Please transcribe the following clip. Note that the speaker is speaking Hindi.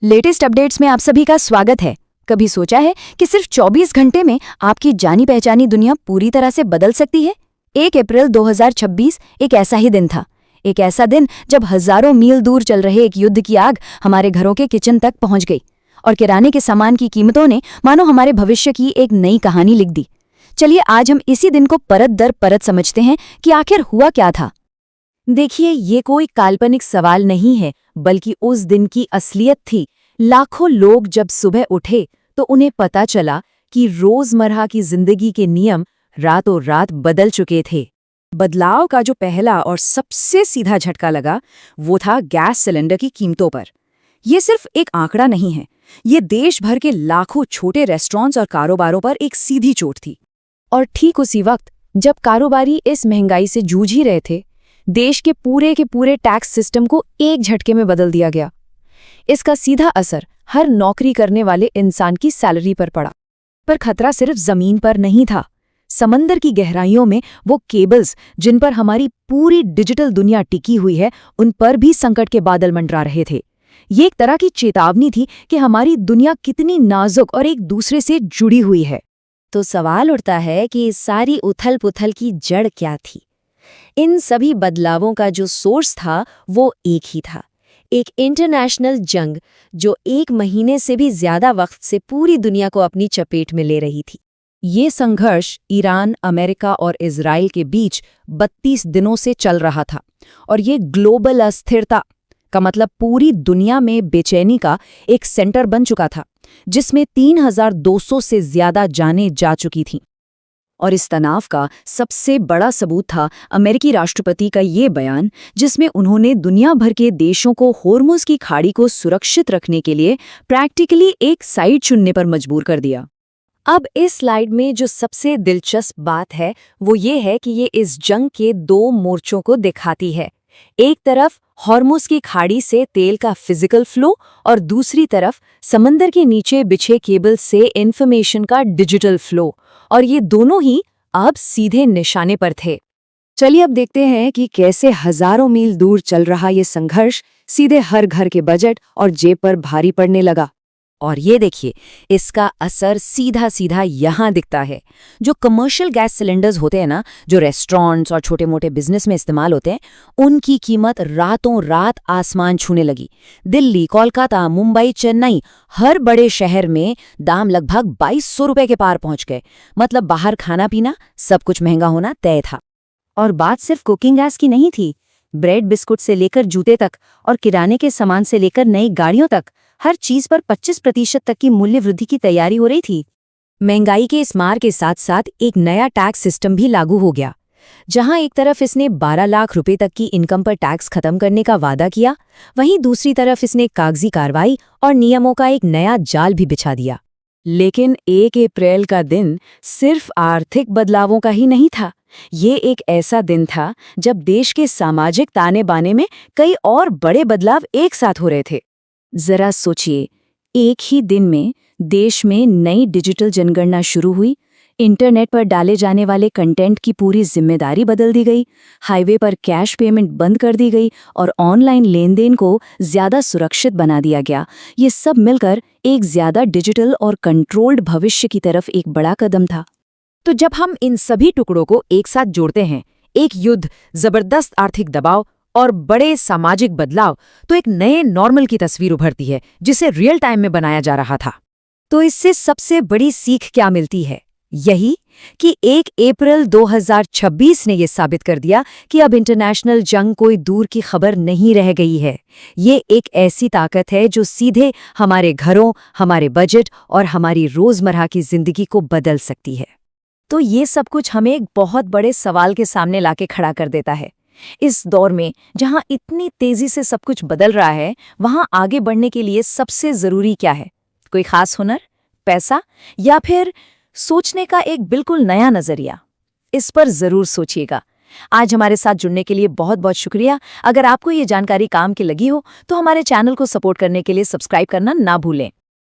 लेटेस्ट अपडेट्स में आप सभी का स्वागत है। कभी सोचा है कि सिर्फ 24 घंटे में आपकी जानी पहचानी दुनिया पूरी तरह से बदल सकती है? 1 अप्रैल 2026 एक ऐसा ही दिन था। एक ऐसा दिन जब हजारों मील दूर चल रहे एक युद्ध की आग हमारे घरों के किचन तक पहुंच गई और किराने के सामान की कीमतों ने मानो हमारे भविष्य की एक नई कहानी लिख दी। चलिए आज हम इसी दिन को परत दर परत समझते हैं कि आखिर हुआ क्या था। देखिए, ये कोई काल्पनिक सवाल नहीं है, बल्कि उस दिन की असलियत थी। लाखों लोग जब सुबह उठे तो उन्हें पता चला कि रोजमर्रा की जिंदगी के नियम रातों रात बदल चुके थे। बदलाव का जो पहला और सबसे सीधा झटका लगा वो था गैस सिलेंडर की कीमतों पर। ये सिर्फ एक आंकड़ा नहीं है, ये देश भर के लाखों छोटे रेस्टोरेंट्स और कारोबारों पर एक सीधी चोट थी। और ठीक उसी वक्त जब कारोबारी इस महंगाई से जूझ ही रहे थे, देश के पूरे टैक्स सिस्टम को एक झटके में बदल दिया गया। इसका सीधा असर हर नौकरी करने वाले इंसान की सैलरी पर पड़ा। पर खतरा सिर्फ जमीन पर नहीं था। समंदर की गहराइयों में वो केबल्स जिन पर हमारी पूरी डिजिटल दुनिया टिकी हुई है, उन पर भी संकट के बादल मंडरा रहे थे। ये एक तरह की चेतावनी थी कि हमारी दुनिया कितनी नाजुक और एक दूसरे से जुड़ी हुई है। तो सवाल उठता है कि इस सारी उथल-पुथल की जड़ क्या थी? इन सभी बदलावों का जो सोर्स था वो एक ही था, एक इंटरनेशनल जंग जो 1 महीने से भी ज्यादा वक्त से पूरी दुनिया को अपनी चपेट में ले रही थी। ये संघर्ष ईरान, अमेरिका और इजराइल के बीच 32 दिनों से चल रहा था और ये ग्लोबल अस्थिरता का मतलब पूरी दुनिया में बेचैनी का एक सेंटर बन चुका था, जिसमें 3200 से ज्यादा जानें जा चुकी थीं। और इस तनाव का सबसे बड़ा सबूत था अमेरिकी राष्ट्रपति का ये बयान, जिसमें उन्होंने दुनिया भर के देशों को होर्मुज की खाड़ी को सुरक्षित रखने के लिए प्रैक्टिकली एक साइड चुनने पर मजबूर कर दिया। अब इस स्लाइड में जो सबसे दिलचस्प बात है वो ये है कि ये इस जंग के 2 मोर्चों को दिखाती है। एक तरफ हॉर्मुज की खाड़ी से तेल का फिजिकल फ्लो और दूसरी तरफ समंदर के नीचे बिछे केबल से इंफॉर्मेशन का डिजिटल फ्लो, और ये दोनों ही अब सीधे निशाने पर थे। चलिए अब देखते हैं कि कैसे हजारों मील दूर चल रहा ये संघर्ष सीधे हर घर के बजट और जेब पर भारी पड़ने लगा। और ये देखिए, इसका असर सीधा सीधा यहाँ दिखता है। जो कमर्शियल गैस सिलेंडर्स होते हैं ना, जो रेस्टोरेंट्स और छोटे मोटे बिजनेस में इस्तेमाल होते हैं, उनकी कीमत रातों रात आसमान छूने लगी। दिल्ली, कोलकाता, मुंबई, चेन्नई, हर बड़े शहर में दाम लगभग 2200 रुपए के पार पहुंच गए। मतलब बाहर खाना पीना सब कुछ महंगा होना तय था। और बात सिर्फ कुकिंग गैस की नहीं थी। ब्रेड बिस्कुट से लेकर जूते तक और किराने के सामान से लेकर नई गाड़ियों तक हर चीज पर 25% तक की मूल्य वृद्धि की तैयारी हो रही थी। महंगाई के इस मार के साथ साथ एक नया टैक्स सिस्टम भी लागू हो गया, जहां एक तरफ इसने 12 लाख रुपए तक की इनकम पर टैक्स खत्म करने का वादा किया, वहीं दूसरी तरफ इसने कागजी कार्रवाई और नियमों का एक नया जाल भी बिछा दिया। लेकिन 1 अप्रैल का दिन सिर्फ आर्थिक बदलावों का ही नहीं था। ये एक ऐसा दिन था जब देश के सामाजिक ताने बाने में कई और बड़े बदलाव एक साथ हो रहे थे। जरा सोचिए, एक ही दिन में देश में नई डिजिटल जनगणना शुरू हुई, इंटरनेट पर डाले जाने वाले कंटेंट की पूरी जिम्मेदारी बदल दी गई, हाईवे पर कैश पेमेंट बंद कर दी गई और ऑनलाइन लेन देन को ज्यादा सुरक्षित बना दिया गया। ये सब मिलकर एक ज्यादा डिजिटल और कंट्रोल्ड भविष्य की तरफ एक बड़ा कदम था। तो जब हम इन सभी टुकड़ों को एक साथ जोड़ते हैं, एक युद्ध, जबरदस्त आर्थिक दबाव और बड़े सामाजिक बदलाव, तो एक नए नॉर्मल की तस्वीर उभरती है, जिसे रियल टाइम में बनाया जा रहा था। तो इससे सबसे बड़ी सीख क्या मिलती है? यही कि 1 अप्रैल 2026 ने यह साबित कर दिया कि अब इंटरनेशनल जंग कोई दूर की खबर नहीं रह गई है। ये एक ऐसी ताकत है जो सीधे हमारे घरों, हमारे बजट और हमारी रोजमर्रा की जिंदगी को बदल सकती है। तो ये सब कुछ हमें एक बहुत बड़े सवाल के सामने लाके खड़ा कर देता है। इस दौर में जहां इतनी तेजी से सब कुछ बदल रहा है, वहां आगे बढ़ने के लिए सबसे जरूरी क्या है? कोई खास हुनर, पैसा, या फिर सोचने का एक बिल्कुल नया नजरिया? इस पर जरूर सोचिएगा। आज हमारे साथ जुड़ने के लिए बहुत बहुत शुक्रिया। अगर आपको ये जानकारी काम की लगी हो तो हमारे चैनल को सपोर्ट करने के लिए सब्सक्राइब करना ना भूलें।